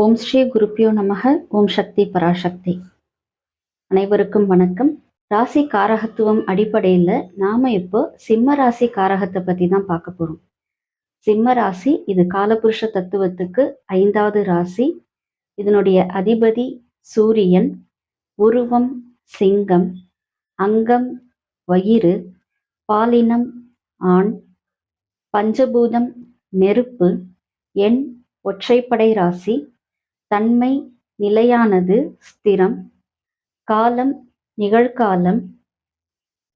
ஓம் ஸ்ரீ குருப்பியோ நமக. ஓம் சக்தி பராசக்தி. அனைவருக்கும் வணக்கம். ராசி காரகத்துவம் அடிப்படையில் நாம இப்போ சிம்ம ராசி காரகத்தை பத்தி தான் பார்க்க போறோம். சிம்ம ராசி இது காலபுருஷ தத்துவத்துக்கு 5வது ராசி. இதனுடைய அதிபதி சூரியன். உருவம் சிங்கம், அங்கம் வயிறு, பாலினம் ஆண், பஞ்சபூதம் நெருப்பு, எண் ஒற்றைப்படை ராசி, தன்மை நிலையானது ஸ்திரம், காலம் நிகழ்காலம்,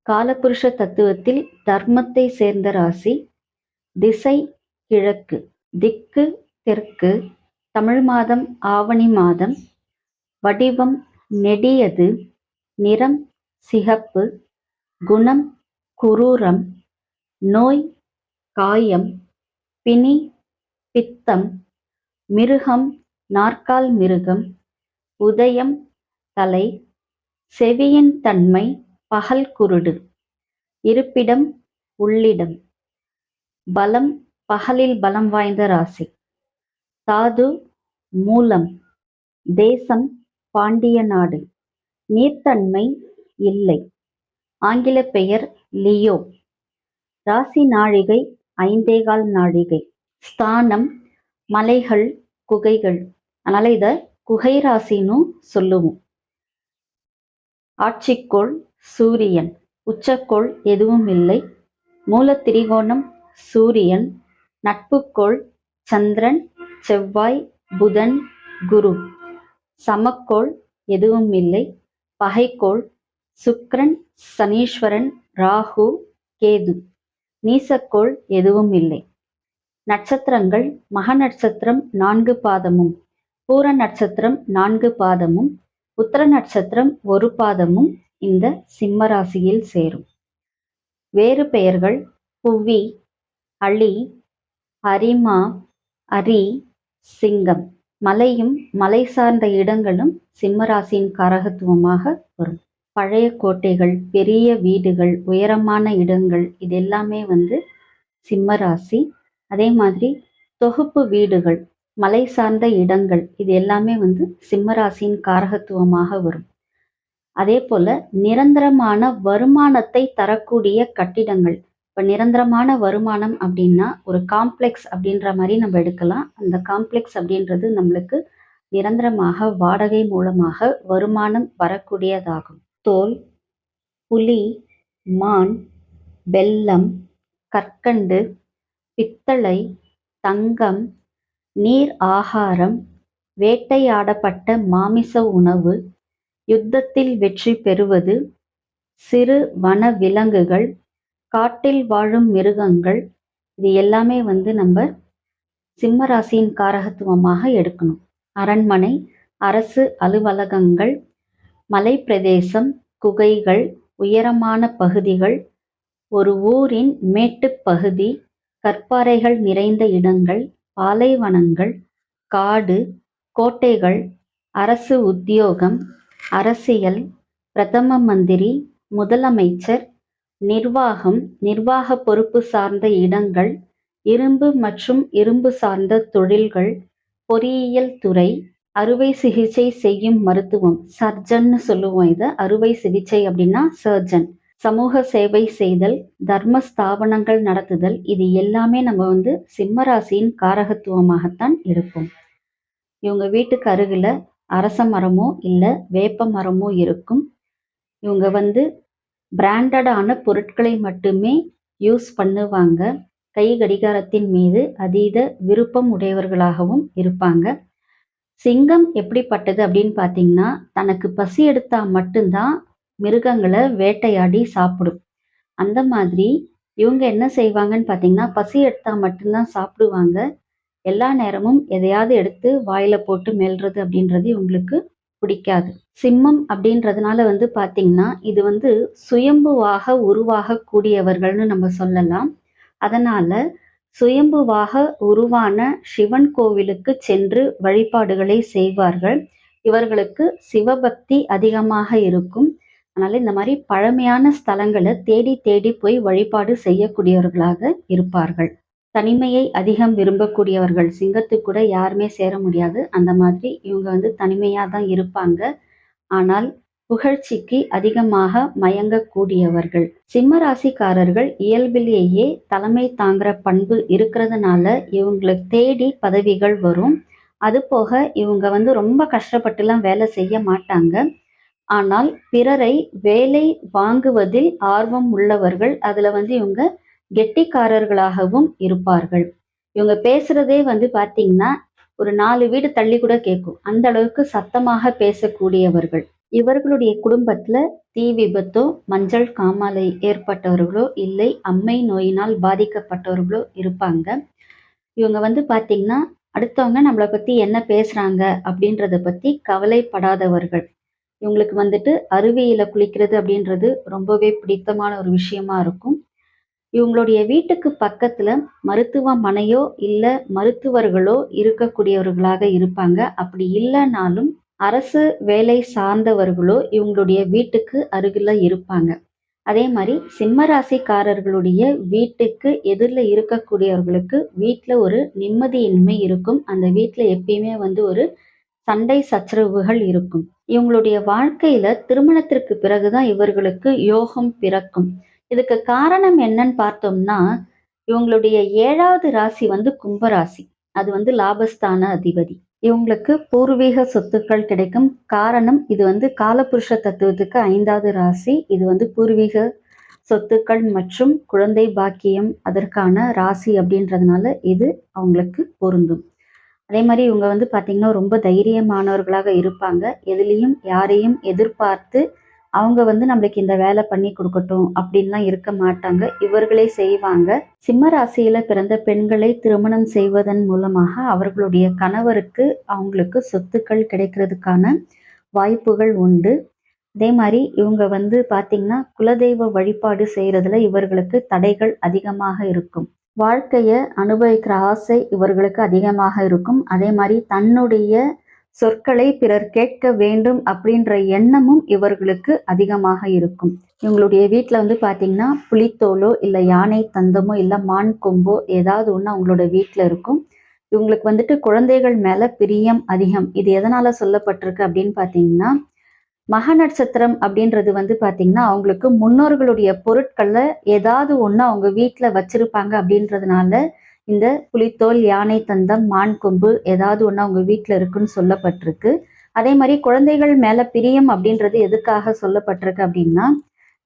காலபுருஷ தத்துவத்தில் தர்மத்தை சேர்ந்த ராசி, திசை கிழக்கு, திக்கு தெற்கு, தமிழ் மாதம் ஆவணி மாதம், வடிவம் நெடியது, நிறம் சிகப்பு, குணம் குரூரம், நோய் காயம், பிணி பித்தம், மிருகம் நாற்கால் மிருகம், உதயம் தலை, செவியின் தன்மை பகல் குருடு, இருப்பிடம் உள்ளிடம், பலம் பகலில் பலம் வாய்ந்த ராசி, தாது மூலம், தேசம் பாண்டிய நாடு, நீர்த்தன்மை இல்லை, ஆங்கில பெயர் லியோ, ராசி நாழிகை 5.25 நாழிகை, ஸ்தானம் மலைகள் குகைகள், அதனால இத குகை ராசின்னு சொல்லுவோம். ஆட்சிக்கோள் சூரியன், உச்சக்கோள் எதுவும் இல்லை, மூல திரிகோணம் சூரியன், நட்புக்கோள் சந்திரன் செவ்வாய் புதன் குரு, சமக்கோள் எதுவும் இல்லை, பகைக்கோள் சுக்கிரன் சனீஸ்வரன் ராகு கேது, நீசக்கோள் எதுவும் இல்லை. நட்சத்திரங்கள் மக நட்சத்திரம் 4 பாதமும், பூர நட்சத்திரம் 4 பாதமும், உத்திர நட்சத்திரம் 1 பாதமும் இந்த சிம்ம ராசியில் சேரும். வேறு பெயர்கள் புவி, அலி, அரிமா, அரி, சிங்கம். மலையும் மலை சார்ந்த இடங்களும் சிம்ம ராசியின் காரகத்துவமாக வரும். பழைய கோட்டைகள், பெரிய வீடுகள், உயரமான இடங்கள், இது எல்லாமே சிம்ம ராசி. அதே மாதிரி தொகுப்பு வீடுகள், மலை சார்ந்த இடங்கள், இது எல்லாமே சிம்ம ராசியின் காரகத்துவமாக வரும். அதே போல நிரந்தரமான வருமானத்தை தரக்கூடிய கட்டிடங்கள். இப்போ நிரந்தரமான வருமானம் அப்படின்னா ஒரு காம்ப்ளெக்ஸ் அப்படின்ற மாதிரி நம்ம எடுக்கலாம். அந்த காம்ப்ளெக்ஸ் அப்படின்றது நம்மளுக்கு நிரந்தரமாக வாடகை மூலமாக வருமானம் வரக்கூடியதாகும். தோல், புலி, மான், வெல்லம், கற்கண்டு, பித்தளை, தங்கம், நீர் ஆகாரம், வேட்டையாடப்பட்ட மாமிச உணவு, யுத்தத்தில் வெற்றி பெறுவது, சிறு வன விலங்குகள், காட்டில் வாழும் மிருகங்கள், இது எல்லாமே நம்ம சிம்ம ராசியின் காரகத்துவமாக எடுக்கணும். அரண்மனை, அரசு அலுவலகங்கள், மலை பிரதேசம், குகைகள், உயரமான பகுதிகள், ஒரு ஊரின் மேட்டுப் பகுதி, கற்பாறைகள் நிறைந்த இடங்கள், பாலைவனங்கள், காடு, கோட்டைகள், அரசு உத்தியோகம், அரசியல், பிரதம மந்திரி, முதலமைச்சர், நிர்வாகம், நிர்வாக பொறுப்பு சார்ந்த இடங்கள், இரும்பு மற்றும் இரும்பு சார்ந்த தொழில்கள், பொறியியல் துறை, அறுவை சிகிச்சை செய்யும் மருத்துவம், சர்ஜன்னு சொல்லுவோம். இதை அறுவை சிகிச்சை அப்படின்னா சர்ஜன், சமூக சேவை செய்தல், தர்ம ஸ்தாபனங்கள் நடத்துதல், இது எல்லாமே நம்ம சிம்ம ராசியின் காரகத்துவமாகத்தான் எடுப்போம். இவங்க வீட்டுக்கு அருகில் அரச மரமோ இல்லை வேப்ப மரமோ இருக்கும். இவங்க பிராண்டடான பொருட்களை மட்டுமே யூஸ் பண்ணுவாங்க. கை கடிகாரத்தின் மீது அதீத விருப்பம் உடையவர்களாகவும் இருப்பாங்க. சிங்கம் எப்படிப்பட்டது அப்படின்னு பார்த்தீங்கன்னா, தனக்கு பசி எடுத்தா மட்டும்தான் மிருகங்களை வேட்டையாடி சாப்பிடும். அந்த மாதிரி இவங்க என்ன செய்வாங்கன்னு பார்த்தீங்கன்னா, பசி எடுத்தா மட்டும்தான் சாப்பிடுவாங்க. எல்லா நேரமும் எதையாவது எடுத்து வாயில போட்டு மெல்றது அப்படின்றது இவங்களுக்கு பிடிக்காது. சிம்மம் அப்படின்றதுனால பார்த்தீங்கன்னா, இது சுயம்புவாக உருவாகக்கூடியவர்கள்னு நம்ம சொல்லலாம். அதனால சுயம்புவாக உருவான சிவன் கோவிலுக்கு சென்று வழிபாடுகளை செய்வார்கள். இவர்களுக்கு சிவபக்தி அதிகமாக இருக்கும். அதனால இந்த மாதிரி பழமையான ஸ்தலங்களை தேடி தேடி போய் வழிபாடு செய்யக்கூடியவர்களாக இருப்பார்கள். தனிமையை அதிகம் விரும்பக்கூடியவர்கள். சிங்கத்துக்கு கூட யாருமே சேர முடியாது. அந்த மாதிரி இவங்க வந்து தனிமையா தான் இருப்பாங்க. ஆனால் புகழ்ச்சிக்கு அதிகமாக மயங்கக்கூடியவர்கள். சிம்ம ராசிக்காரர்கள் இயல்பிலேயே தலைமை தாங்குற பண்பு இருக்கிறதுனால இவங்கள தேடி பதவிகள் வரும். அது போக இவங்க வந்து ரொம்ப கஷ்டப்பட்டுலாம் வேலை செய்ய மாட்டாங்க. ஆனால் பிறரை வேலை வாங்குவதில் ஆர்வம் உள்ளவர்கள். அதுல வந்து இவங்க கெட்டிக்காரர்களாகவும் இருப்பார்கள். இவங்க பேசுறதே வந்து பார்த்தீங்கன்னா, ஒரு 4 வீடு தள்ளி கூட கேட்கும். அந்த அளவுக்கு சத்தமாக பேசக்கூடியவர்கள். இவர்களுடைய குடும்பத்துல தீ விபத்தோ, மஞ்சள் காமாலை ஏற்பட்டவர்களோ, இல்லை அம்மை நோயினால் பாதிக்கப்பட்டவர்களோ இருப்பாங்க. இவங்க வந்து பார்த்தீங்கன்னா, அடுத்தவங்க நம்மள பத்தி என்ன பேசுறாங்க அப்படின்றத பத்தி கவலைப்படாதவர்கள். இவங்களுக்கு வந்துட்டு அருவியில குளிக்கிறது அப்படின்றது ரொம்பவே பிடித்தமான ஒரு விஷயமா இருக்கும். இவங்களுடைய வீட்டுக்கு பக்கத்துல மருத்துவமனையோ இல்ல மருத்துவர்களோ இருக்கக்கூடியவர்களாக இருப்பாங்க. அப்படி இல்லைனாலும் அரசு வேலை சார்ந்தவர்களோ இவங்களுடைய வீட்டுக்கு அருகில இருப்பாங்க. அதே மாதிரி சிம்ம ராசிக்காரர்களுடைய வீட்டுக்கு எதிரில் இருக்கக்கூடியவர்களுக்கு வீட்டில் ஒரு நிம்மதியின்மை இருக்கும். அந்த வீட்டில் எப்பயுமே வந்து ஒரு சண்டை சச்சரவுகள் இருக்கும். இவங்களுடைய வாழ்க்கையில திருமணத்திற்கு பிறகுதான் இவர்களுக்கு யோகம் பிறக்கும். இதுக்கு காரணம் என்னன்னு பார்த்தோம்னா, இவங்களுடைய 7வது ராசி வந்து கும்பராசி. அது வந்து லாபஸ்தான அதிபதி. இவங்களுக்கு பூர்வீக சொத்துக்கள் கிடைக்கும். காரணம் இது வந்து காலபுருஷ தத்துவத்துக்கு 5வது ராசி. இது வந்து பூர்வீக சொத்துக்கள் மற்றும் குழந்தை பாக்கியம் அதற்கான ராசி அப்படின்றதுனால இது அவங்களுக்கு பொருந்தும். அதே மாதிரி இவங்க வந்து பார்த்தீங்கன்னா ரொம்ப தைரியமானவர்களாக இருப்பாங்க. எதுலேயும் யாரையும் எதிர்பார்த்து அவங்க வந்து நம்மளுக்கு இந்த வேலை பண்ணி கொடுக்கட்டும் அப்படின்லாம் இருக்க மாட்டாங்க. இவர்களே செய்வாங்க. சிம்ம ராசியில பிறந்த பெண்களை திருமணம் செய்வதன் மூலமாக அவர்களுடைய கணவருக்கு அவங்களுக்கு சொத்துக்கள் கிடைக்கிறதுக்கான வாய்ப்புகள் உண்டு. அதே மாதிரி இவங்க வந்து பார்த்தீங்கன்னா குலதெய்வ வழிபாடு செய்கிறதுல இவர்களுக்கு தடைகள் அதிகமாக இருக்கும். வாழ்க்கையை அனுபவிக்கிற ஆசை இவர்களுக்கு அதிகமாக இருக்கும். அதே மாதிரி தன்னுடைய சொற்களை பிறர் கேட்க வேண்டும் அப்படின்ற எண்ணமும் இவர்களுக்கு அதிகமாக இருக்கும். இவங்களுடைய வீட்டில் வந்து பார்த்தீங்கன்னா புலித்தோலோ இல்லை யானை தந்தமோ இல்லை மான் கொம்போ ஏதாவது ஒன்று அவங்களோட வீட்டில் இருக்கும். இவங்களுக்கு வந்துட்டு குழந்தைகள் மேலே பிரியம் அதிகம். இது எதனால சொல்லப்பட்டிருக்கு அப்படின்னு பார்த்தீங்கன்னா, மக நட்சத்திரம் அப்படின்றது வந்து பார்த்தீங்கன்னா அவங்களுக்கு முன்னோர்களுடைய பொருட்களில் ஏதாவது ஒன்று அவங்க வீட்டில் வச்சிருப்பாங்க. அப்படின்றதுனால இந்த புலித்தோல், யானை தந்தம், மான் கொம்பு ஏதாவது ஒன்று அவங்க வீட்டில் இருக்குன்னு சொல்லப்பட்டிருக்கு. அதே மாதிரி குழந்தைகள் மேலே பிரியம் அப்படின்றது எதுக்காக சொல்லப்பட்டிருக்கு அப்படின்னா,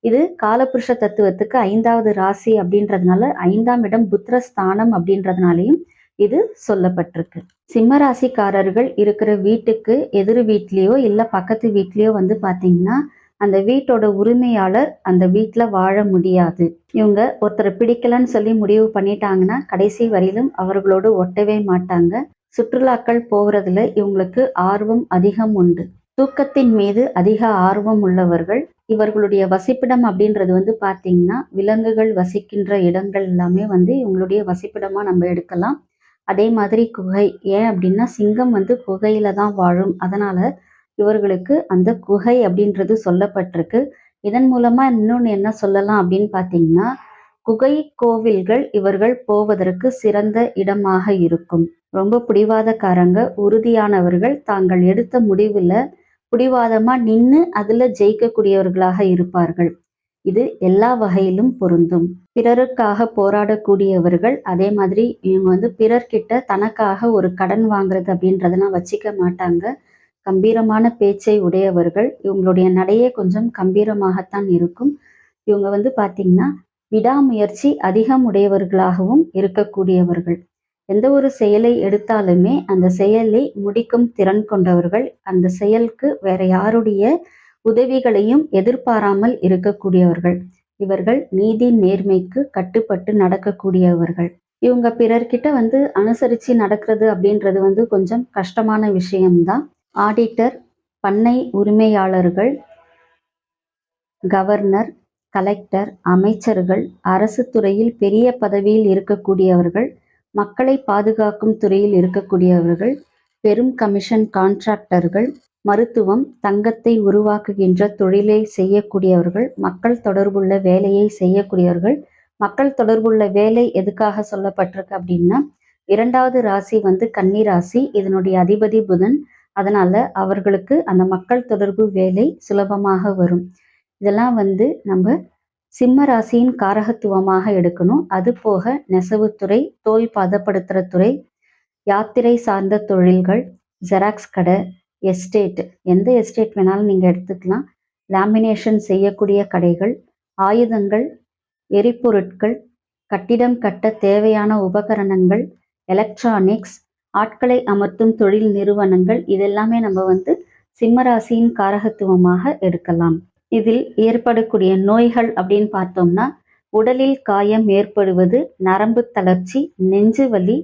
இது காலபுருஷ தத்துவத்துக்கு 5வது ராசி அப்படின்றதுனால 5ஆம் இடம் புத்திரஸ்தானம் அப்படின்றதுனாலையும் இது சொல்லப்பட்டிருக்கு. சிம்ம ராசிக்காரர்கள் இருக்கிற வீட்டுக்கு எதிர் வீட்லேயோ இல்லை பக்கத்து வீட்லேயோ வந்து பார்த்தீங்கன்னா அந்த வீட்டோட உரிமையாளர் அந்த வீட்டில் வாழ முடியாது. இவங்க ஒருத்தரை பிடிக்கலன்னு சொல்லி முடிவு பண்ணிட்டாங்கன்னா கடைசி வரையிலும் அவர்களோடு ஒட்டவே மாட்டாங்க. சுற்றுலாக்கள் போகிறதுல இவங்களுக்கு ஆர்வம் அதிகம் உண்டு. தூக்கத்தின் மீது அதிக ஆர்வம் உள்ளவர்கள். இவர்களுடைய வசிப்பிடம் அப்படின்றது வந்து பார்த்தீங்கன்னா விலங்குகள் வசிக்கின்ற இடங்கள் எல்லாமே வந்து இவங்களுடைய வசிப்பிடமாக நம்ம எடுக்கலாம். அதே மாதிரி குகை. ஏன் அப்படின்னா சிங்கம் வந்து குகையில தான் வாழும். அதனால இவர்களுக்கு அந்த குகை அப்படின்றது சொல்லப்பட்டிருக்கு. இதன் மூலமா இன்னொன்று என்ன சொல்லலாம் அப்படின்னு பார்த்தீங்கன்னா, குகை கோவில்கள் இவர்கள் போவதற்கு சிறந்த இடமாக இருக்கும். ரொம்ப பிடிவாதக்காரங்க, உறுதியானவர்கள், தாங்கள் எடுத்த முடிவில் பிடிவாதமா நின்று அதில் ஜெயிக்கக்கூடியவர்களாக இருப்பார்கள். இது எல்லா வகையிலும் பொருந்தும். பிறருக்காக போராடக்கூடியவர்கள். அதே மாதிரி இவங்க வந்து பிறர்கிட்ட தனக்காக ஒரு கடன் வாங்குறது அப்படின்றதெல்லாம் வச்சிக்க மாட்டாங்க. கம்பீரமான பேச்சை உடையவர்கள். இவங்களுடைய நடையே கொஞ்சம் கம்பீரமாகத்தான் இருக்கும். இவங்க வந்து பார்த்தீங்கன்னா விடாமுயற்சி அதிகம் உடையவர்களாகவும் இருக்கக்கூடியவர்கள். எந்த ஒரு செயலை எடுத்தாலுமே அந்த செயலை முடிக்கும் திறன் கொண்டவர்கள். அந்த செயலுக்கு வேற யாருடைய உதவிகளையும் எதிர்பாராமல் இருக்கக்கூடியவர்கள். இவர்கள் நீதி நேர்மைக்கு கட்டுப்பட்டு நடக்கக்கூடியவர்கள். இவங்க பிறர்கிட்ட வந்து அனுசரித்து நடக்கிறது அப்படின்றது வந்து கொஞ்சம் கஷ்டமான விஷயம்தான். ஆடிட்டர், பண்ணை உரிமையாளர்கள், கவர்னர், கலெக்டர், அமைச்சர்கள், அரசு துறையில் பெரிய பதவியில் இருக்கக்கூடியவர்கள், மக்களை பாதுகாக்கும் துறையில் இருக்கக்கூடியவர்கள், பெரும் கமிஷன் கான்ட்ராக்டர்கள், மருத்துவம், தங்கத்தை உருவாக்குகின்ற தொழிலை செய்யக்கூடியவர்கள், மக்கள் தொடர்புள்ள வேலையை செய்யக்கூடியவர்கள், மக்கள் தொடர்புள்ள வேலை எதுக்காக சொல்லப்பட்டிருக்கு அப்படின்னா, 2வது ராசி வந்து கன்னி ராசி. இதனுடைய அதிபதி புதன். அதனால அவர்களுக்கு அந்த மக்கள் தொடர்பு வேலை சுலபமாக வரும். இதெல்லாம் வந்து நம்ம சிம்ம ராசியின் காரகத்துவமாக எடுக்கணும். அது போக நெசவுத்துறை, தோல் பதப்படுத்துற துறை, யாத்திரை சார்ந்த தொழில்கள், ஜெராக்ஸ் கடை, எஸ்டேட், எந்த எஸ்டேட் வேணாலும் நீங்க எடுத்துக்கலாம். லேமினேஷன் செய்யக்கூடிய கடைகள், ஆயுதங்கள், எரிபொருட்கள், கட்டிடம் கட்ட தேவையான உபகரணங்கள், எலக்ட்ரானிக்ஸ், ஆட்களை அமர்த்தும் தொழில் நிறுவனங்கள், இதெல்லாமே நம்ம வந்து சிம்மராசியின் காரகத்துவமாக எடுக்கலாம். இதில் ஏற்படக்கூடிய நோய்கள் அப்படின்னு பார்த்தோம்னா, உடலில் காயம் ஏற்படுவது, நரம்பு தளர்ச்சி, நெஞ்சு வலி,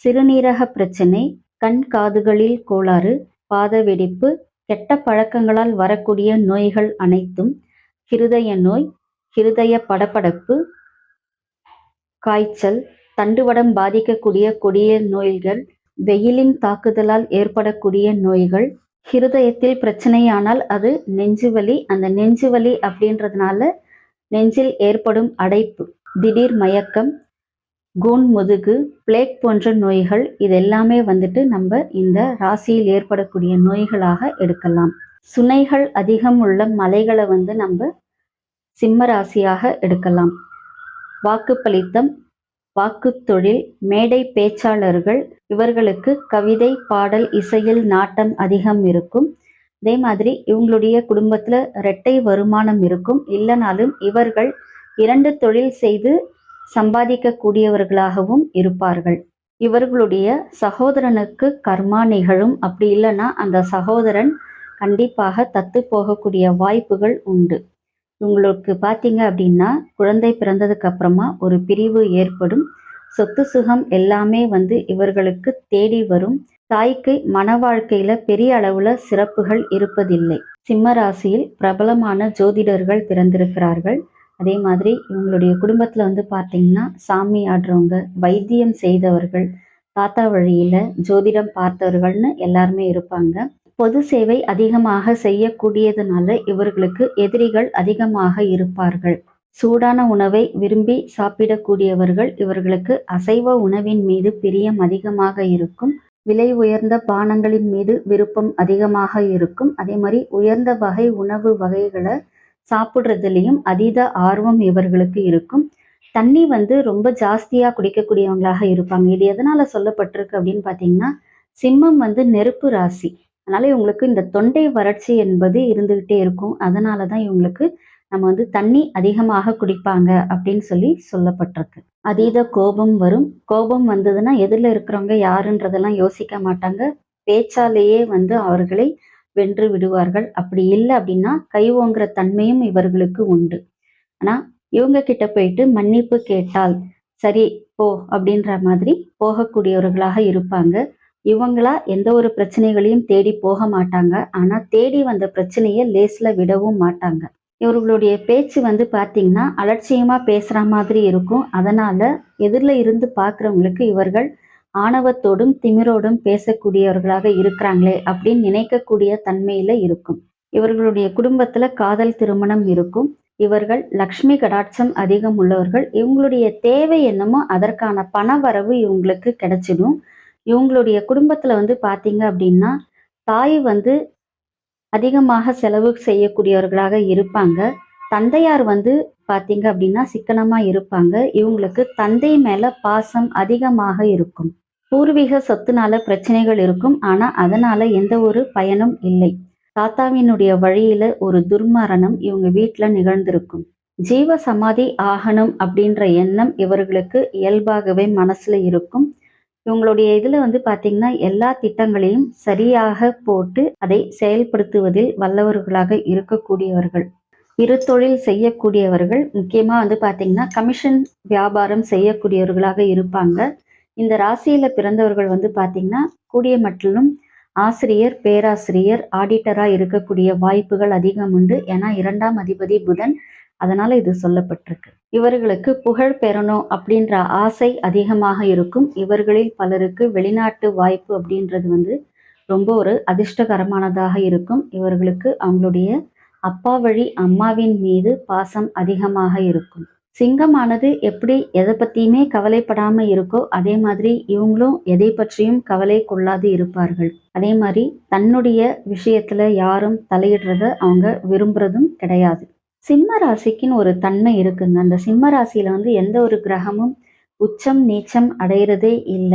சிறுநீரக பிரச்சனை, கண் காதுகளில் கோளாறு, பாத வெடிப்பு, கெட்ட பழக்கங்களால் வரக்கூடிய நோய்கள் அனைத்தும், இருதய நோய், இருதய படபடப்பு, காய்ச்சல், தண்டுவடம் பாதிக்கக்கூடிய கொடிய நோய்கள், வெயிலின் தாக்குதலால் ஏற்படக்கூடிய நோய்கள், இருதயத்தில் பிரச்சனையானால் அது நெஞ்சுவலி. அந்த நெஞ்சுவலி அப்படின்றதுனால நெஞ்சில் ஏற்படும் அடைப்பு, திடீர் மயக்கம், கூன் முதுகு, பிளேக் போன்ற நோய்கள், இதெல்லாமே வந்துட்டு நம்ம இந்த ராசியில் ஏற்படக்கூடிய நோய்களாக எடுக்கலாம். சுனைகள் அதிகம் உள்ள மலைகளை வந்து நம்ம சிம்ம ராசியாக எடுக்கலாம். வாக்குப்பளித்தம், வாக்குத்தொழில், மேடை பேச்சாளர்கள், இவர்களுக்கு கவிதை, பாடல், இசையில் நாட்டம் அதிகம் இருக்கும். அதே மாதிரி இவங்களுடைய குடும்பத்துல இரட்டை வருமானம் இருக்கும். இல்லைனாலும் இவர்கள் 2 தொழில் செய்து சம்பாதிக்கக்கூடியவர்களாகவும் இருப்பார்கள். இவர்களுடைய சகோதரனுக்கு கர்மா நிகழும். அப்படி இல்லைன்னா அந்த சகோதரன் கண்டிப்பாக தத்து போகக்கூடிய வாய்ப்புகள் உண்டு. உங்களுக்கு பார்த்தீங்க அப்படின்னா, குழந்தை பிறந்ததுக்கு அப்புறமா ஒரு பிரிவு ஏற்படும். சொத்து சுகம் எல்லாமே வந்து இவர்களுக்கு தேடி வரும். தாய்க்கு மன வாழ்க்கையில பெரிய அளவுல சிறப்புகள் இருப்பதில்லை. சிம்ம ராசியில் பிரபலமான ஜோதிடர்கள் பிறந்திருக்கிறார்கள். அதே மாதிரி இவங்களுடைய குடும்பத்துல வந்து பார்த்தீங்கன்னா, சாமி ஆடுறவங்க, வைத்தியம் செய்தவர்கள், தாத்தா வழியில ஜோதிடம் பார்த்தவர்கள்னு எல்லாருமே இருப்பாங்க. பொது சேவை அதிகமாக செய்யக்கூடியதுனால இவர்களுக்கு எதிரிகள் அதிகமாக இருப்பார்கள். சூடான உணவை விரும்பி சாப்பிடக்கூடியவர்கள். இவர்களுக்கு அசைவ உணவின் மீது பிரியம் அதிகமாக இருக்கும். விலை உயர்ந்த பானங்களின் மீது விருப்பம் அதிகமாக இருக்கும். அதே மாதிரி உயர்ந்த வகை உணவு வகைகளை சாப்பிட்றதுலேயும் அதீத ஆர்வம் இவர்களுக்கு இருக்கும். தண்ணி வந்து ரொம்ப ஜாஸ்தியா குடிக்கக்கூடியவங்களாக இருப்பாங்க. இது எதனால சொல்லப்பட்டிருக்கு அப்படின்னு பார்த்தீங்கன்னா, சிம்மம் வந்து நெருப்பு ராசி. அதனால இவங்களுக்கு இந்த தொண்டை வறட்சி என்பது இருந்துகிட்டே இருக்கும். அதனால தான் இவங்களுக்கு நம்ம வந்து தண்ணி அதிகமாக குடிப்பாங்க அப்படின்னு சொல்லி சொல்லப்பட்டிருக்கு. அதீத கோபம் வரும். கோபம் வந்ததுன்னா எதிரில் இருக்கிறவங்க யாருன்றதெல்லாம் யோசிக்க மாட்டாங்க. பேச்சாலேயே வந்து அவர்களை வென்று விடுவார்கள். அப்படி இல்லை அப்படின்னா கை ஓங்குற தன்மையும் இவர்களுக்கு உண்டு. ஆனா இவங்க கிட்ட போயிட்டு மன்னிப்பு கேட்டால் சரி போ அப்படின்ற மாதிரி போகக்கூடியவர்களாக இருப்பாங்க. இவங்களா எந்த ஒரு பிரச்சனைகளையும் தேடி போக மாட்டாங்க. ஆனா தேடி வந்த பிரச்சனையை லேஸ்ல விடவும் மாட்டாங்க. இவர்களுடைய பேச்சு வந்து பார்த்தீங்கன்னா அலட்சியமா பேசுற மாதிரி இருக்கும். அதனால எதிரில் இருந்து பார்க்குறவங்களுக்கு இவர்கள் ஆணவத்தோடும் திமிரோடும் பேசக்கூடியவர்களாக இருக்கிறாங்களே அப்படின்னு நினைக்கக்கூடிய தன்மையில இருக்கும். இவர்களுடைய குடும்பத்துல காதல் திருமணம் இருக்கும். இவர்கள் லக்ஷ்மி கடாட்சம் அதிகம் உள்ளவர்கள். இவங்களுடைய தேவை என்னமோ அதற்கான பண வரவு இவங்களுக்கு கிடைச்சிடும். இவங்களுடைய குடும்பத்துல வந்து பார்த்தீங்க அப்படின்னா, தாய் வந்து அதிகமாக செலவு செய்யக்கூடியவர்களாக இருப்பாங்க. தந்தையார் வந்து பார்த்தீங்க அப்படின்னா சிக்கனமா இருப்பாங்க. இவங்களுக்கு தந்தை மேல பாசம் அதிகமாக இருக்கும். பூர்வீக சொத்துனால பிரச்சனைகள் இருக்கும். ஆனா அதனால எந்த ஒரு பயனும் இல்லை. தாத்தாவினுடைய வழியில ஒரு துர்மரணம் இவங்க வீட்டுல நிகழ்ந்திருக்கும். ஜீவ சமாதி ஆகணும் அப்படின்ற எண்ணம் இவர்களுக்கு இயல்பாகவே மனசுல இருக்கும். இவங்களுடைய இதுல வந்து பாத்தீங்கன்னா எல்லா திட்டங்களையும் சரியாக போட்டு அதை செயல்படுத்துவதில் வல்லவர்களாக இருக்கக்கூடியவர்கள். இரு தொழில் செய்யக்கூடியவர்கள், முக்கியமா வந்து பாத்தீங்கன்னா கமிஷன் வியாபாரம் செய்யக்கூடியவர்களாக இருப்பாங்க. இந்த ராசியில பிறந்தவர்கள் வந்து பாத்தீங்கன்னா கூடிய மட்டிலும் ஆசிரியர், பேராசிரியர், ஆடிட்டரா இருக்கக்கூடிய வாய்ப்புகள் அதிகம் உண்டு. ஏன்னா 2ஆம் அதிபதி புதன். அதனால இது சொல்லப்பட்டிருக்கு. இவர்களுக்கு புகழ் பெறணும் அப்படின்ற ஆசை அதிகமாக இருக்கும். இவர்களில் பலருக்கு வெளிநாட்டு வாய்ப்பு அப்படின்றது வந்து ரொம்ப ஒரு அதிர்ஷ்டகரமானதாக இருக்கும். இவர்களுக்கு அவங்களுடைய அப்பா வழி அம்மாவின் மீது பாசம் அதிகமாக இருக்கும். சிங்கமானது எப்படி எதை பத்தியுமே கவலைப்படாம இருக்கோ, அதே மாதிரி இவங்களும் எதை பற்றியும் கவலை கொள்ளாது இருப்பார்கள். அதே மாரி தன்னுடைய விஷயத்துல யாரும் தலையிடுறத அவங்க விரும்புறதும் கிடையாது. சிம்ம ராசிக்குன்னு ஒரு தன்மை இருக்குங்க. அந்த சிம்ம ராசியில எந்த ஒரு கிரகமும் உச்சம், நீச்சம் அடையிறதே இல்ல.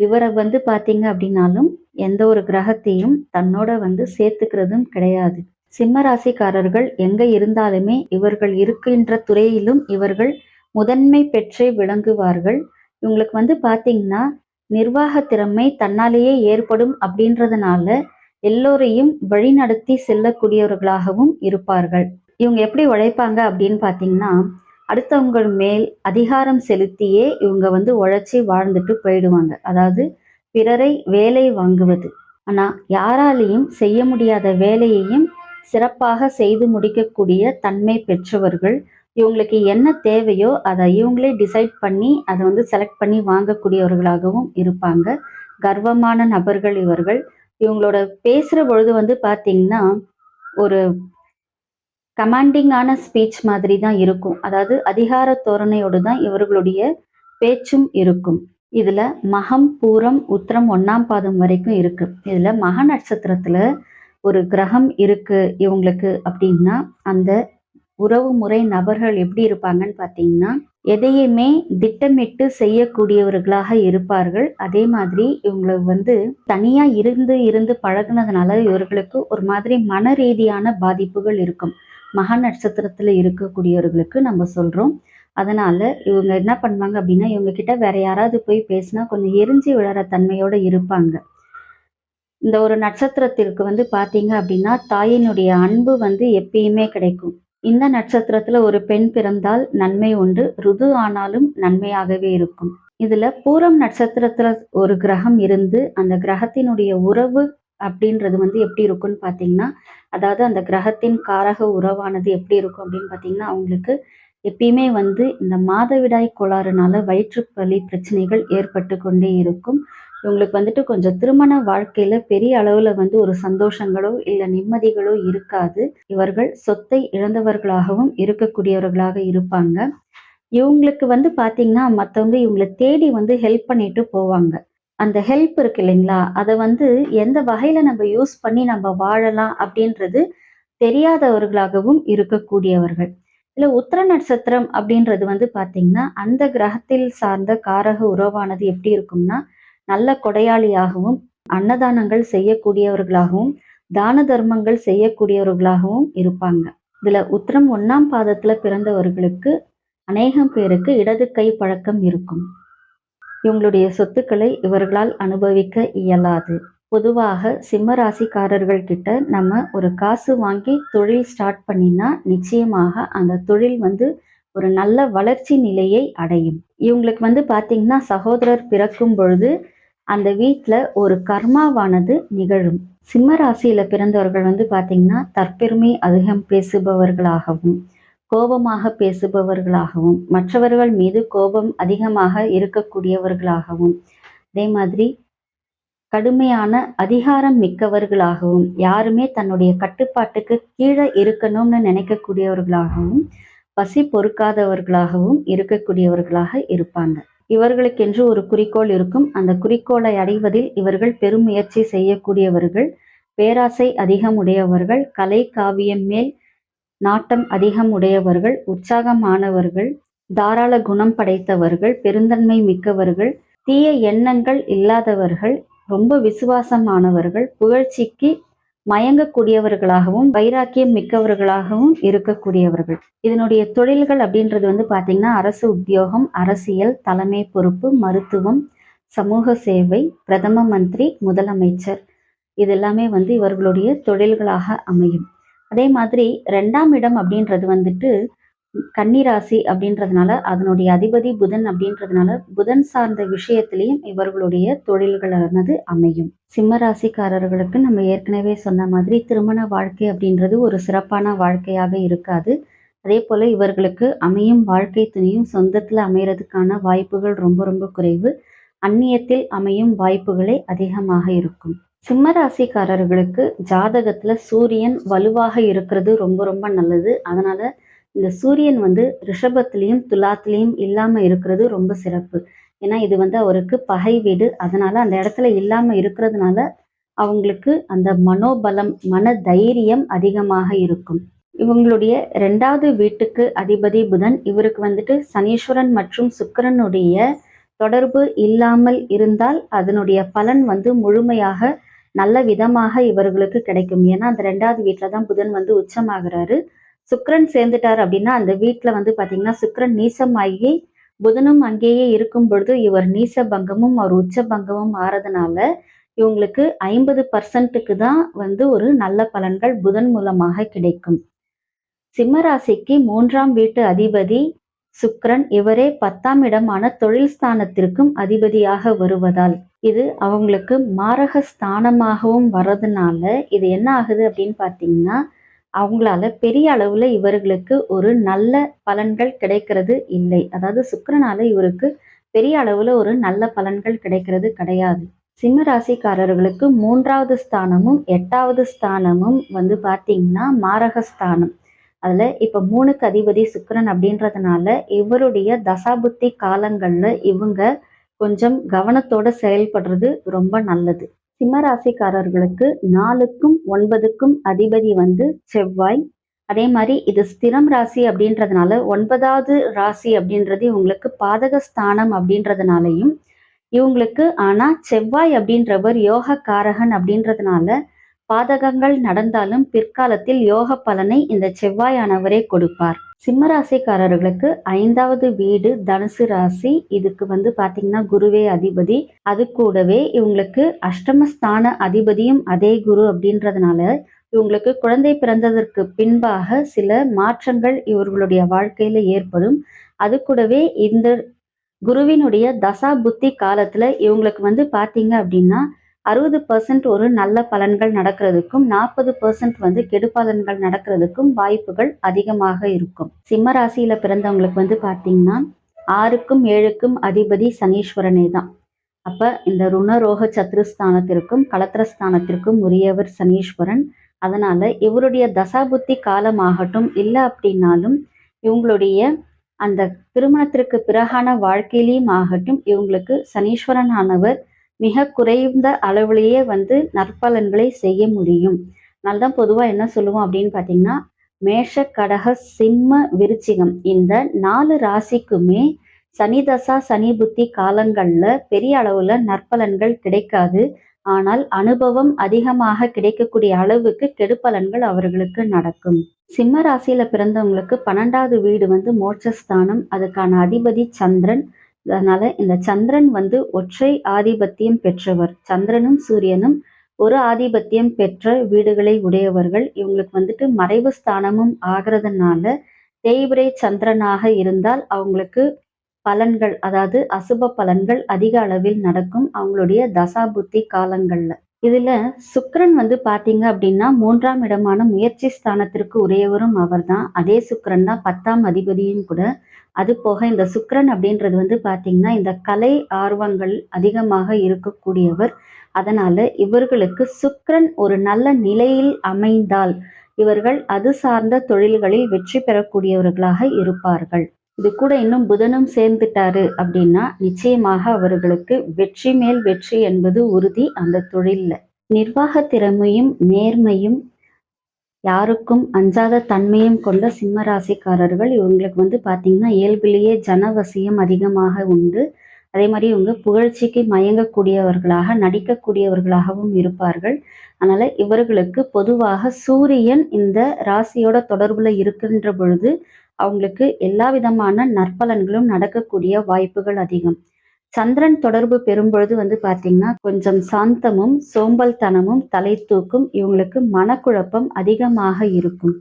இவர பார்த்தீங்க அப்படின்னாலும், எந்த ஒரு கிரகத்தையும் தன்னோட சேர்த்துக்கிறதும் கிடையாது. சிம்ம ராசிக்காரர்கள் எங்க இருந்தாலுமே இவர்கள் இருக்கின்ற துறையிலும் இவர்கள் முதன்மை பெற்றே விளங்குவார்கள். இவங்களுக்கு பார்த்தீங்கன்னா, நிர்வாக திறமை தன்னாலேயே ஏற்படும் அப்படின்றதுனால எல்லோரையும் வழிநடத்தி செல்லக்கூடியவர்களாகவும் இருப்பார்கள். இவங்க எப்படி உழைப்பாங்க அப்படின்னு பார்த்தீங்கன்னா, அடுத்தவங்க மேல் அதிகாரம் செலுத்தியே இவங்க உழைச்சி வாழ்ந்துட்டு போயிடுவாங்க. அதாவது பிறரை வேலை வாங்குவது. ஆனா யாராலையும் செய்ய முடியாத வேலையையும் சிறப்பாக செய்து முடிக்கக்கூடிய தன்மை பெற்றவர்கள். இவங்களுக்கு என்ன தேவையோ அதை இவங்களே டிசைட் பண்ணி அதை செலக்ட் பண்ணி வாங்கக்கூடியவர்களாகவும் இருப்பாங்க. கர்வமான நபர்கள் இவர்கள். இவங்களோட பேசுற பொழுது பார்த்தீங்கன்னா, ஒரு கமாண்டிங்கான ஸ்பீச் மாதிரி தான் இருக்கும். அதாவது அதிகார தோரணையோடு தான் இவர்களுடைய பேச்சும் இருக்கும். இதுல மகம், பூரம், உத்திரம் 1ஆம் பாதம் வரைக்கும் இருக்கு. இதுல மக நட்சத்திரத்துல ஒரு கிரகம் இருக்கு இவங்களுக்கு அப்படின்னா, அந்த உறவு முறை நபர்கள் எப்படி இருப்பாங்கன்னு பார்த்தீங்கன்னா, எதையுமே திட்டமிட்டு செய்யக்கூடியவர்களாக இருப்பார்கள். அதே மாதிரி இவங்களுக்கு தனியா இருந்து இருந்து பழகுனதுனால இவர்களுக்கு ஒரு மாதிரி மன ரீதியான பாதிப்புகள் இருக்கும். மக நட்சத்திரத்துல இருக்கக்கூடியவர்களுக்கு நம்ம சொல்றோம். அதனால இவங்க என்ன பண்ணுவாங்க அப்படின்னா, இவங்க கிட்ட வேற யாராவது போய் பேசினா கொஞ்சம் எரிஞ்சு விழற தன்மையோட இருப்பாங்க. இந்த ஒரு நட்சத்திரத்திற்கு பார்த்தீங்க அப்படின்னா, தாயினுடைய அன்பு எப்பயுமே கிடைக்கும். இந்த நட்சத்திரத்துல ஒரு பெண் பிறந்தால் நன்மை உண்டு. ருது ஆனாலும் நன்மையாகவே இருக்கும். இதுல பூரம் நட்சத்திரத்துல ஒரு கிரகம் இருந்து அந்த கிரகத்தினுடைய உறவு அப்படின்றது எப்படி இருக்கும்னு பார்த்தீங்கன்னா, அதாவது அந்த கிரகத்தின் காரக உறவானது எப்படி இருக்கும் அப்படின்னு பார்த்தீங்கன்னா, அவங்களுக்கு எப்பயுமே இந்த மாதவிடாய் கோளாறுனால வயிற்றுப்பலி பிரச்சனைகள் ஏற்பட்டு கொண்டே இருக்கும். இவங்களுக்கு கொஞ்சம் திருமண வாழ்க்கையில பெரிய அளவுல ஒரு சந்தோஷங்களோ இல்ல நிம்மதிகளோ இருக்காது. இவர்கள் சொத்தை இழந்தவர்களாகவும் இருக்கக்கூடியவர்களாக இருப்பாங்க. இவங்களுக்கு பார்த்தீங்கன்னா, மத்தவங்க இவங்கள தேடி ஹெல்ப் பண்ணிட்டு போவாங்க. அந்த ஹெல்ப் இருக்கு இல்லைங்களா? அத எந்த வகையில நம்ம யூஸ் பண்ணி நம்ம வாழலாம் அப்படின்றது தெரியாதவர்களாகவும் இருக்கக்கூடியவர்கள். இல்ல உத்திர நட்சத்திரம் அப்படின்றது பார்த்தீங்கன்னா, அந்த கிரகத்தில் சார்ந்த காரக உறவானது எப்படி இருக்கும்னா, நல்ல கொடையாளியாகவும், அன்னதானங்கள் செய்யக்கூடியவர்களாகவும், தான தர்மங்கள் செய்யக்கூடியவர்களாகவும் இருப்பாங்க. இதுல உத்திரம் 1ஆம் பாதத்துல பிறந்தவர்களுக்கு அநேகம் பேருக்கு இடது கை பழக்கம் இருக்கும். இவங்களுடைய சொத்துக்களை இவர்களால் அனுபவிக்க இயலாது. பொதுவாக சிம்ம ராசிக்காரர்கள் கிட்ட நம்ம ஒரு காசு வாங்கி தொழில் ஸ்டார்ட் பண்ணினா நிச்சயமாக அந்த தொழில் ஒரு நல்ல வளர்ச்சி நிலையை அடையும். இவங்களுக்கு பார்த்தீங்கன்னா, சகோதரர் பிறக்கும் பொழுது அந்த வீட்ல ஒரு கர்மாவானது நிகழும். சிம்ம ராசியில பிறந்தவர்கள் பார்த்தீங்கன்னா, தற்பெருமை அதிகம் பேசுபவர்களாகவும், கோபமாக பேசுபவர்களாகவும், மற்றவர்கள் மீது கோபம் அதிகமாக இருக்கக்கூடியவர்களாகவும், அதே மாதிரி கடுமையான அதிகாரம் மிக்கவர்களாகவும், யாருமே தன்னுடைய கட்டுப்பாட்டுக்கு கீழே இருக்கணும்னு நினைக்கக்கூடியவர்களாகவும், பசி பொறுக்காதவர்களாகவும் இருக்கக்கூடியவர்களாக இருப்பாங்க. இவர்களுக்கென்று ஒரு குறிக்கோள் இருக்கும். அந்த குறிக்கோளை அடைவதில் இவர்கள் பெருமுயற்சி செய்யக்கூடியவர்கள். பேராசை அதிகம் உடையவர்கள். கலை காவியம் மேல் நாட்டம் அதிகம் உடையவர்கள். உற்சாகமானவர்கள். தாராள குணம் படைத்தவர்கள். பெருந்தன்மை மிக்கவர்கள். தீய எண்ணங்கள் இல்லாதவர்கள். ரொம்ப விசுவாசமானவர்கள். புகழ்ச்சிக்கு மயங்கக்கூடியவர்களாகவும் வைராக்கியம் மிக்கவர்களாகவும் இருக்கக்கூடியவர்கள். இதனுடைய தொழில்கள் அப்படின்றது பார்த்தீங்கன்னா, அரசு உத்தியோகம், அரசியல், தலைமை பொறுப்பு, மருத்துவம், சமூக சேவை, பிரதம மந்திரி, முதலமைச்சர், இது எல்லாமே இவர்களுடைய தொழில்களாக அமையும். அதே மாதிரி 2ஆம் இடம் அப்படின்றது கன்னிராசி அப்படின்றதுனால அதனுடைய அதிபதி புதன் அப்படின்றதுனால புதன் சார்ந்த விஷயத்திலையும் இவர்களுடைய தொழில்களானது அமையும். சிம்ம ராசிக்காரர்களுக்கு நம்ம ஏற்கனவே சொன்ன மாதிரி திருமண வாழ்க்கை அப்படின்றது ஒரு சிறப்பான வாழ்க்கையாக இருக்காது. அதே போல இவர்களுக்கு அமையும் வாழ்க்கை துணையும் சொந்தத்துல அமையறதுக்கான வாய்ப்புகள் ரொம்ப ரொம்ப குறைவு. அந்நியத்தில் அமையும் வாய்ப்புகளே அதிகமாக இருக்கும். சிம்ம ராசிக்காரர்களுக்கு ஜாதகத்துல சூரியன் வலுவாக இருக்கிறது ரொம்ப ரொம்ப நல்லது. அதனால இந்த சூரியன் வந்து ரிஷபத்திலையும் துலாத்திலையும் இல்லாம இருக்கிறது ரொம்ப சிறப்பு. ஏன்னா இது வந்து அவருக்கு பகை வீடு. அதனால அந்த இடத்துல இல்லாம இருக்கிறதுனால அவங்களுக்கு அந்த மனோபலம், மன தைரியம் அதிகமாக இருக்கும். இவங்களுடைய 2வது வீட்டுக்கு அதிபதி புதன். இவருக்கு வந்துட்டு சனீஸ்வரன் மற்றும் சுக்கிரனுடைய தொடர்பு இல்லாமல் இருந்தால் அதனுடைய பலன் வந்து முழுமையாக நல்ல விதமாக இவர்களுக்கு கிடைக்கும். ஏன்னா அந்த 2வது வீட்டில தான் புதன் வந்து உச்சமாகிறாரு. சுக்கிரன் சேர்ந்துட்டார் அப்படின்னா அந்த வீட்டில் வந்து பார்த்தீங்கன்னா சுக்கிரன் நீசமாகி புதனும் அங்கேயே இருக்கும் பொழுது இவர் நீச பங்கமும் அவர் உச்ச பங்கமும் ஆறதுனால இவங்களுக்கு 50%க்கு தான் வந்து ஒரு நல்ல பலன்கள் புதன் மூலமாக கிடைக்கும். சிம்ம ராசிக்கு 3ஆம் வீட்டு அதிபதி சுக்கிரன். இவரே 10ஆம் இடமான தொழில் ஸ்தானத்திற்கும் அதிபதியாக வருவதால் இது அவங்களுக்கு மாரக ஸ்தானமாகவும் வர்றதுனால இது என்ன ஆகுது அப்படின்னு பார்த்தீங்கன்னா அவங்களால பெரிய அளவுல இவர்களுக்கு ஒரு நல்ல பலன்கள் கிடைக்கிறது இல்லை. அதாவது சுக்கிரனால இவருக்கு பெரிய அளவுல ஒரு நல்ல பலன்கள் கிடைக்கிறது கிடையாது. சிம்ம ராசிக்காரர்களுக்கு 3வது ஸ்தானமும் 8வது ஸ்தானமும் வந்து பார்த்தீங்கன்னா மாரக ஸ்தானம். அதுல இப்ப 3க்கு அதிபதி சுக்கிரன் அப்படின்றதுனால இவருடைய தசாபுத்தி காலங்கள்ல இவங்க கொஞ்சம் கவனத்தோட செயல்படுறது ரொம்ப நல்லது. சிம்ம ராசிக்காரர்களுக்கு 4க்கும் 9க்கும் அதிபதி வந்து செவ்வாய். அதே மாதிரி இது ஸ்திரம் ராசி அப்படின்றதுனால 9வது ராசி அப்படின்றது இவங்களுக்கு பாதக ஸ்தானம் அப்படின்றதுனாலையும் இவங்களுக்கு ஆனா செவ்வாய் அப்படின்றவர் யோக காரகன் அப்படின்றதுனால பாதகங்கள் நடந்தாலும் பிற்காலத்தில் யோக பலனை இந்த செவ்வாயானவரே கொடுப்பார். சிம்ம ராசிக்காரர்களுக்கு 5வது வீடு தனுசு ராசி. இதுக்கு வந்து பாத்தீங்கன்னா குருவே அதிபதி. அது கூடவே இவங்களுக்கு அஷ்டமஸ்தான அதிபதியும் அதே குரு அப்படின்றதுனால இவங்களுக்கு குழந்தை பிறந்ததற்கு பின்பாக சில மாற்றங்கள் இவர்களுடைய வாழ்க்கையில ஏற்படும். அது கூடவே இந்த குருவினுடைய தசா புத்தி காலத்துல இவங்களுக்கு வந்து பாத்தீங்க அப்படின்னா 60% ஒரு நல்ல பலன்கள் நடக்கிறதுக்கும் 40% வந்து கெடுபலன்கள் நடக்கிறதுக்கும் வாய்ப்புகள் அதிகமாக இருக்கும். சிம்ம ராசியில பிறந்தவங்களுக்கு வந்து பாத்தீங்கன்னா 6க்கும் 7க்கும் அதிபதி சனீஸ்வரனே தான். அப்ப இந்த ருணரோக சத்ருஸ்தானத்திற்கும் கலத்திரஸ்தானத்திற்கும் உரியவர் சனீஸ்வரன். அதனால இவருடைய தசாபுத்தி காலமாகட்டும் இல்லை அப்படின்னாலும் இவங்களுடைய அந்த திருமணத்திற்கு பிறகான வாழ்க்கையிலையும் ஆகட்டும் இவங்களுக்கு சனீஸ்வரன் ஆனவர் மிக குறைந்த அளவிலேயே வந்து நற்பலன்களை செய்ய முடியும். அதனால்தான் பொதுவா என்ன சொல்லுவோம் அப்படின்னு பார்த்தீங்கன்னா மேஷ கடக சிம்ம விருச்சிகம் இந்த 4 ராசிக்குமே சனி தசா சனி புத்தி காலங்கள்ல பெரிய அளவுல நற்பலன்கள் கிடைக்காது. ஆனால் அனுபவம் அதிகமாக கிடைக்கக்கூடிய அளவுக்கு கெடுபலன்கள் அவர்களுக்கு நடக்கும். சிம்ம ராசியில பிறந்தவங்களுக்கு 12வது வீடு வந்து மோட்சஸ்தானம். அதுக்கான அதிபதி சந்திரன். அதனால இந்த சந்திரன் வந்து ஒற்றை ஆதிபத்தியம் பெற்றவர். சந்திரனும் சூரியனும் ஒரு ஆதிபத்தியம் பெற்ற வீடுகளை உடையவர்கள். இவங்களுக்கு வந்துட்டு மறைவு ஸ்தானமும் ஆகிறதுனால தேய்பிரை சந்திரனாக இருந்தால் அவங்களுக்கு பலன்கள் அதாவது அசுப பலன்கள் அதிக அளவில் நடக்கும் அவங்களுடைய தசாபுத்தி காலங்கள்ல. இதுல சுக்கிரன் வந்து பாத்தீங்க அப்படின்னா 3ஆம் இடமான முயற்சி ஸ்தானத்திற்கு உரியவரும் அவர் தான். அதே சுக்கிரன் தான் 10ஆம் அதிபதியும் கூட. அது போக இந்த சுக்கிரன் அப்படின்றது வந்து பாத்தீங்கன்னா இந்த கலை ஆர்வங்கள் அதிகமாக இருக்கக்கூடியவர். அதனால இவர்களுக்கு சுக்கிரன் ஒரு நல்ல நிலையில் அமைந்தால் இவர்கள் அது சார்ந்த தொழில்களில் வெற்றி பெறக்கூடியவர்களாக இருப்பார்கள். இது கூட இன்னும் புதனும் சேர்ந்துட்டாரு அப்படின்னா நிச்சயமாக அவர்களுக்கு வெற்றி மேல் வெற்றி என்பது உறுதி அந்த தொழில்ல. நிர்வாக திறமையும் நேர்மையும் யாருக்கும் அஞ்சாத தன்மையும் கொண்ட சிம்ம ராசிக்காரர்கள். இவங்களுக்கு வந்து பாத்தீங்கன்னா இயல்பிலேயே ஜனவசியம் அதிகமாக உண்டு. அதே மாதிரி இவங்க புகழ்ச்சிக்கு மயங்கக்கூடியவர்களாக நடிக்கக்கூடியவர்களாகவும் இருப்பார்கள். அதனால இவர்களுக்கு பொதுவாக சூரியன் இந்த ராசியோட தொடர்புல இருக்கின்ற பொழுது அவங்களுக்கு எல்லா விதமான நற்பலன்களும் நடக்கக்கூடிய வாய்ப்புகள் அதிகம். சந்திரன் தொடர்பு பெறும்பொழுது வந்து பாத்தீங்கன்னா கொஞ்சம் சாந்தமும் சோம்பல்தனமும் தலை தூக்கும். இவங்களுக்கு மனக்குழப்பம் அதிகமாக இருக்கும்.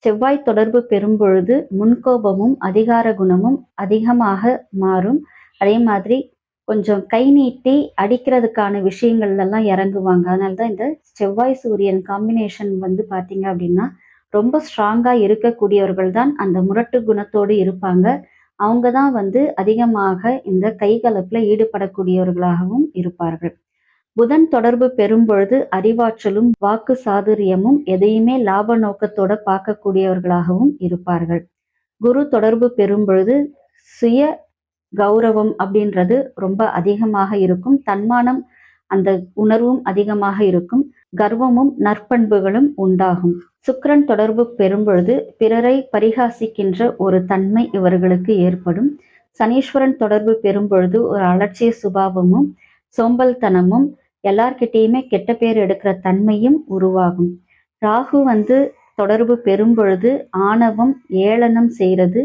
செவ்வாய் தொடர்பு பெறும்பொழுது முன்கோபமும் அதிகார குணமும் அதிகமாக மாறும். அதே மாதிரி கொஞ்சம் கை நீட்டி அடிக்கிறதுக்கான விஷயங்கள்ல எல்லாம் இறங்குவாங்க. அதனாலதான் இந்த செவ்வாய் சூரியன் காம்பினேஷன் வந்து பாத்தீங்க அப்படின்னா ரொம்ப ஸ்ட்ராங்கா இருக்கக்கூடியவர்கள் தான் அந்த முரட்டு குணத்தோடு இருப்பாங்க. அவங்க தான் வந்து அதிகமாக இந்த கைகலப்புல ஈடுபடக்கூடியவர்களாகவும் இருப்பார்கள். புதன் தொடர்பு பெறும் பொழுது அறிவாற்றலும் வாக்கு சாதுரியமும் எதையுமே லாப நோக்கத்தோட பார்க்கக்கூடியவர்களாகவும் இருப்பார்கள். குரு தொடர்பு பெறும் பொழுது சுய கௌரவம் அப்படின்றது ரொம்ப அதிகமாக இருக்கும். தன்மானம் அந்த உணர்வும் அதிகமாக இருக்கும். கர்வமும் நற்பண்புகளும் உண்டாகும். சுக்கிரன் தொடர்பு பெறும் பொழுது பிறரை பரிகாசிக்கின்ற ஒரு தன்மை இவர்களுக்கு ஏற்படும். சனீஸ்வரன் தொடர்பு பெறும் பொழுது ஒரு அலட்சிய சுபாவமும் சோம்பல்தனமும் எல்லார்கிட்டேயுமே கெட்ட பேர் எடுக்கிற தன்மையும் உருவாகும். ராகு தொடர்பு பெறும் பொழுது ஆணவம், ஏளனம் செய்கிறது,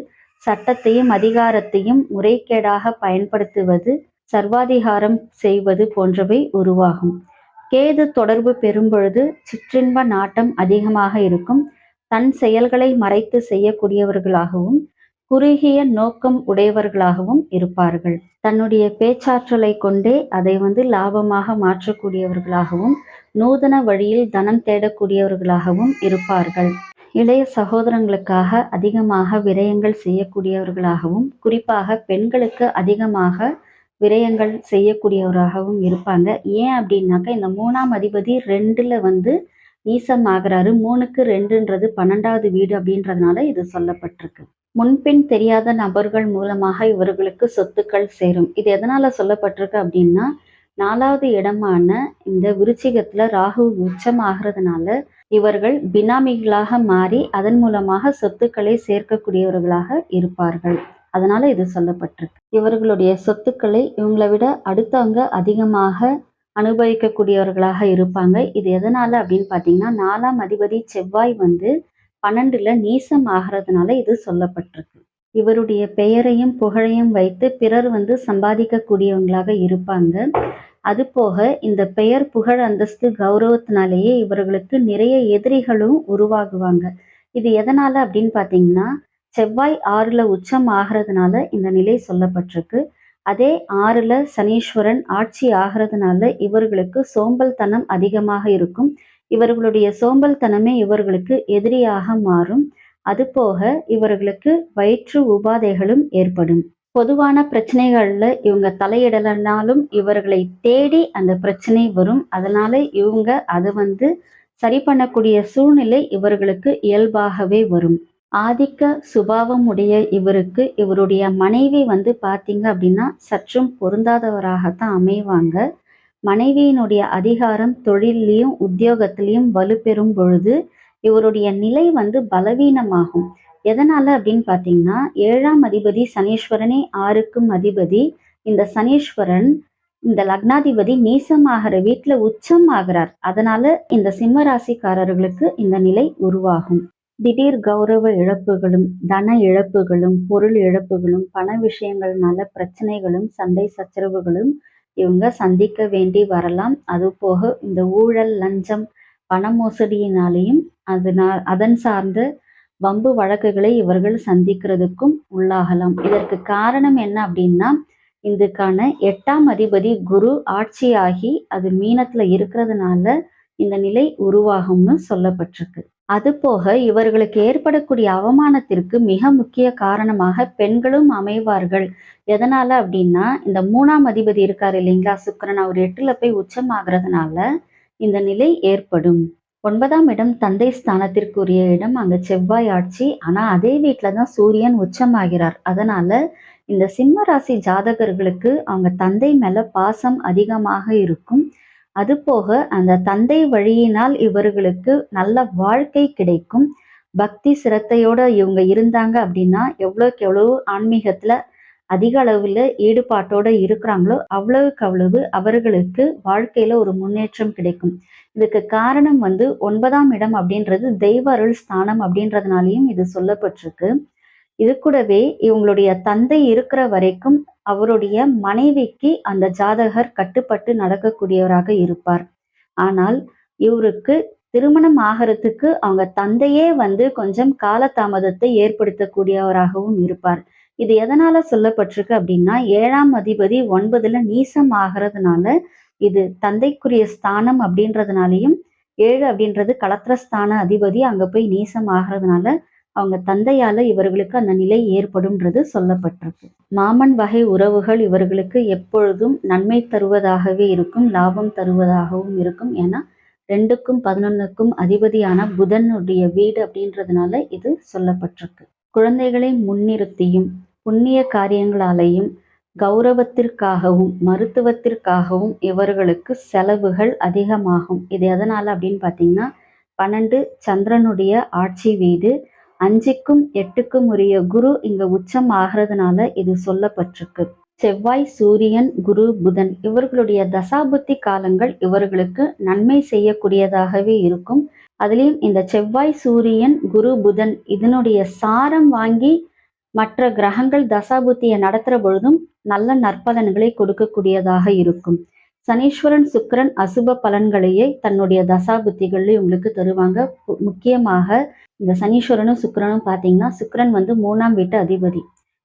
சட்டத்தையும் அதிகாரத்தையும் முறைகேடாக பயன்படுத்துவது, சர்வாதிகாரம் செய்வது போன்றவை உருவாகும். கேது தொடர்பு பெறும் பொழுது சிற்றின்ப நாட்டம் அதிகமாக இருக்கும். தன் செயல்களை மறைத்து செய்யக்கூடியவர்களாகவும் குறுகிய நோக்கம் உடையவர்களாகவும் இருப்பார்கள். தன்னுடைய பேச்சாற்றலை கொண்டே அதை லாபமாக மாற்றக்கூடியவர்களாகவும் நூதன வழியில் தனம் தேடக்கூடியவர்களாகவும் இருப்பார்கள். இளைய சகோதரங்களுக்காக அதிகமாக விரயங்கள் செய்யக்கூடியவர்களாகவும் குறிப்பாக பெண்களுக்கு அதிகமாக விரயங்கள் செய்யக்கூடியவராகவும் இருப்பாங்க. ஏன் அப்படின்னாக்கா இந்த 3ஆம் அதிபதி 2ல் நீசம் ஆகிறாரு. 3க்கு 2ன்றது 12வது வீடு அப்படின்றதுனால இது சொல்லப்பட்டிருக்கு. முன்பின் தெரியாத நபர்கள் மூலமாக இவர்களுக்கு சொத்துக்கள் சேரும். இது எதனால சொல்லப்பட்டிருக்கு அப்படின்னா 4வது இடமான இந்த விருச்சிகத்துல ராகு உச்சம் ஆகிறதுனால இவர்கள் பினாமிகளாக மாறி அதன் மூலமாக சொத்துக்களை சேர்க்கக்கூடியவர்களாக இருப்பார்கள். அதனால இது சொல்லப்பட்டிருக்கு. இவர்களுடைய சொத்துக்களை இவங்களை விட அடுத்தவங்க அதிகமாக அனுபவிக்கக்கூடியவர்களாக இருப்பாங்க. இது எதனால அப்படின்னு பார்த்தீங்கன்னா 4ஆம் அதிபதி செவ்வாய் 12ல் நீசம் ஆகிறதுனால இது சொல்லப்பட்டிருக்கு. இவருடைய பெயரையும் புகழையும் வைத்து பிறர் சம்பாதிக்கக்கூடியவங்களாக இருப்பாங்க. அதுபோக இந்த பெயர், புகழ், அந்தஸ்து, கௌரவத்தினாலேயே இவர்களுக்கு நிறைய எதிரிகளும் உருவாகுவாங்க. இது எதனால அப்படின்னு பார்த்தீங்கன்னா செவ்வாய் 6ல் உச்சம் ஆகிறதுனால இந்த நிலை சொல்லப்பட்டிருக்கு. அதே 6ல் சனீஸ்வரன் ஆட்சி ஆகிறதுனால இவர்களுக்கு சோம்பல்தனம் அதிகமாக இருக்கும். இவர்களுடைய சோம்பல்தனமே இவர்களுக்கு எதிரியாக மாறும். அதுபோக இவர்களுக்கு வயிற்று உபாதைகளும் ஏற்படும். பொதுவான பிரச்சனைகள்ல இவங்க தலையிடலைனாலும் இவர்களை தேடி அந்த பிரச்சனை வரும். அதனால இவங்க அதை சரி பண்ணக்கூடிய சூழ்நிலை இவர்களுக்கு இயல்பாகவே வரும். ஆதிக்க சுபாவம் உடைய இவருக்கு இவருடைய மனைவி பார்த்தீங்க அப்படின்னா சற்றும் பொருந்தாதவராகத்தான் அமைவாங்க. மனைவியினுடைய அதிகாரம் தொழிலையும் உத்தியோகத்திலையும் வலுப்பெறும் பொழுது இவருடைய நிலை பலவீனமாகும். எதனால அப்படின்னு பார்த்தீங்கன்னா 7ஆம் அதிபதி சனீஸ்வரனே 6க்கும் அதிபதி. இந்த சனீஸ்வரன் இந்த லக்னாதிபதி நீசமாகிற வீட்டில் உச்சம் ஆகிறார். அதனால இந்த சிம்ம ராசிக்காரர்களுக்கு இந்த நிலை உருவாகும். திடீர் கௌரவ இழப்புகளும், தன இழப்புகளும், பொருள் இழப்புகளும், பண விஷயங்கள்னால பிரச்சனைகளும், சண்டை சச்சரவுகளும் இவங்க சந்திக்க வேண்டி வரலாம். அதுபோக இந்த ஊழல், லஞ்சம், பண மோசடியினாலேயும் அதன் சார்ந்த வம்பு வழக்குகளை இவர்கள் சந்திக்கிறதுக்கும் உள்ளாகலாம். இதற்கு காரணம் என்ன அப்படின்னா இதுக்கான 8ஆம் அதிபதி குரு ஆட்சியாகி அது மீனத்துல இருக்கிறதுனால இந்த நிலை உருவாகும்னு சொல்லப்பட்டிருக்கு. அதுபோக இவர்களுக்கு ஏற்படக்கூடிய அவமானத்திற்கு மிக முக்கிய காரணமாக பெண்களும் அமைவார்கள். எதனால அப்படின்னா இந்த 3ஆம் அதிபதி இருக்காரு இல்லைங்களா சுக்கிரன், அவர் 8ல் போய் உச்சம் ஆகிறதுனால இந்த நிலை ஏற்படும். 9ஆம் இடம் தந்தை ஸ்தானத்திற்குரிய இடம். அங்க செவ்வாய் ஆட்சி. ஆனா அதே வீட்டில்தான் சூரியன் உச்சமாகிறார். அதனால இந்த சிம்ம ராசி ஜாதகர்களுக்கு அவங்க தந்தை மேல பாசம் அதிகமாக இருக்கும். அதுபோக அந்த தந்தை வழியினால் இவர்களுக்கு நல்ல வாழ்க்கை கிடைக்கும். பக்தி சிரத்தையோட இவங்க இருந்தாங்க அப்படின்னா எவ்வளவுக்கு எவ்வளவு ஆன்மீகத்துல அதிக அளவுல ஈடுபாட்டோட இருக்கிறாங்களோ அவ்வளவுக்கு அவ்வளவு அவர்களுக்கு வாழ்க்கையில ஒரு முன்னேற்றம் கிடைக்கும். இதுக்கு காரணம் 9ஆம் இடம் அப்படின்றது தெய்வ அருள் ஸ்தானம் அப்படின்றதுனாலையும் இது சொல்லப்பட்டிருக்கு. இது கூடவே இவங்களுடைய தந்தை இருக்கிற வரைக்கும் அவருடைய மனைவிக்கு அந்த ஜாதகர் கட்டுப்பட்டு நடக்கக்கூடியவராக இருப்பார். ஆனால் இவருக்கு திருமணம் ஆகிறதுக்கு அவங்க தந்தையே கொஞ்சம் காலதாமதத்தை ஏற்படுத்தக்கூடியவராகவும் இருப்பார். இது எதனால சொல்லப்பட்டிருக்கு அப்படின்னா 7ஆம் அதிபதி 9ல் நீசம் ஆகிறதுனால இது தந்தைக்குரிய ஸ்தானம் அப்படின்றதுனாலையும் 7 அப்படின்றது களத்திரஸ்தான அதிபதி அங்க போய் நீசம் ஆகிறதுனால அவங்க தந்தையால இவர்களுக்கு அந்த நிலை ஏற்படும்ன்றது சொல்லப்பட்டிருக்கு. மாமன் வகை உறவுகள் இவர்களுக்கு எப்பொழுதும் நன்மை தருவதாகவே இருக்கும், லாபம் தருவதாகவும் இருக்கும். ஏன்னா 2க்கும் 11க்கும் அதிபதியான புதனுடைய வீடு அப்படின்றதுனால இது சொல்லப்பட்டிருக்கு. குழந்தைகளை முன்னிறுத்தியும், புண்ணிய காரியங்களாலேயும், கௌரவத்திற்காகவும், மருத்துவத்திற்காகவும் இவர்களுக்கு செலவுகள் அதிகமாகும். இது எதனால அப்படின்னு பார்த்தீங்கன்னா, 12 சந்திரனுடைய ஆட்சி வீடு, 5க்கும் 8க்கும் உரிய குரு இங்க உச்சம் ஆகிறதுனால இது சொல்லப்பட்டிருக்கு. செவ்வாய், சூரியன், குரு, புதன் இவர்களுடைய தசாபுத்தி காலங்கள் இவர்களுக்கு நன்மை செய்யக்கூடியதாகவே இருக்கும். அதுலேயும் இந்த செவ்வாய், சூரியன், குரு, புதன் இதனுடைய சாரம் வாங்கி மற்ற கிரகங்கள் தசாபுத்தியை நடத்துகிற பொழுதும் நல்ல நற்பலன்களை கொடுக்கக்கூடியதாக இருக்கும். சனீஸ்வரன், சுக்கிரன் அசுப பலன்களையே தன்னுடைய தசாபுத்திகள்ல உங்களுக்கு தருவாங்க. முக்கியமாக இந்த சனீஸ்வரனும் சுக்கிரனும் பார்த்தீங்கன்னா, சுக்கிரன் 3ஆம் வீட்டு அதிபதி.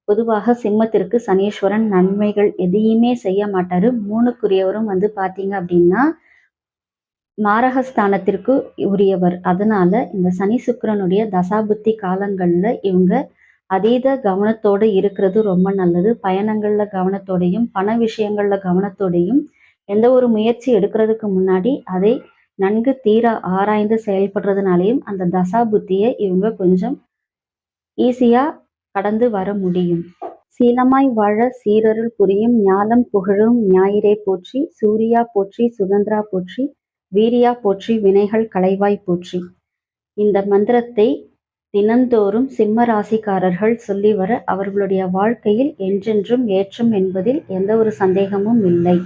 பொதுவாக சிம்மத்திற்கு சனீஸ்வரன் நன்மைகள் எதையுமே செய்ய மாட்டாரு. 3க்குரியவரும் பார்த்தீங்க அப்படின்னா மாரகஸ்தானத்திற்கு உரியவர். அதனால இந்த சனி சுக்கிரனுடைய தசாபுத்தி காலங்கள்ல இவங்க அதீத கவனத்தோடு இருக்கிறது ரொம்ப நல்லது. பயணங்கள்ல கவனத்தோடையும், பண விஷயங்கள்ல கவனத்தோடையும், எந்த ஒரு முயற்சி எடுக்கிறதுக்கு முன்னாடி அதை நன்கு தீர ஆராய்ந்து செயல்படுறதுனாலையும் அந்த தசாபுத்தியை இவங்க கொஞ்சம் ஈஸியா கடந்து வர முடியும். சீலமாய் வாழ சீரருள் புரியும் ஞாலம் புகழும் ஞாயிறே போற்றி, சூரியா போற்றி, சுதந்திரா போற்றி, வீரியா போற்றி, வினைகள் களைவாய் போற்றி. இந்த மந்திரத்தை தினந்தோறும் சிம்ம ராசிக்காரர்கள் சொல்லி வர அவர்களுடைய வாழ்க்கையில் என்றென்றும் ஏற்றம் என்பதில் எந்த ஒரு சந்தேகமும் இல்லை.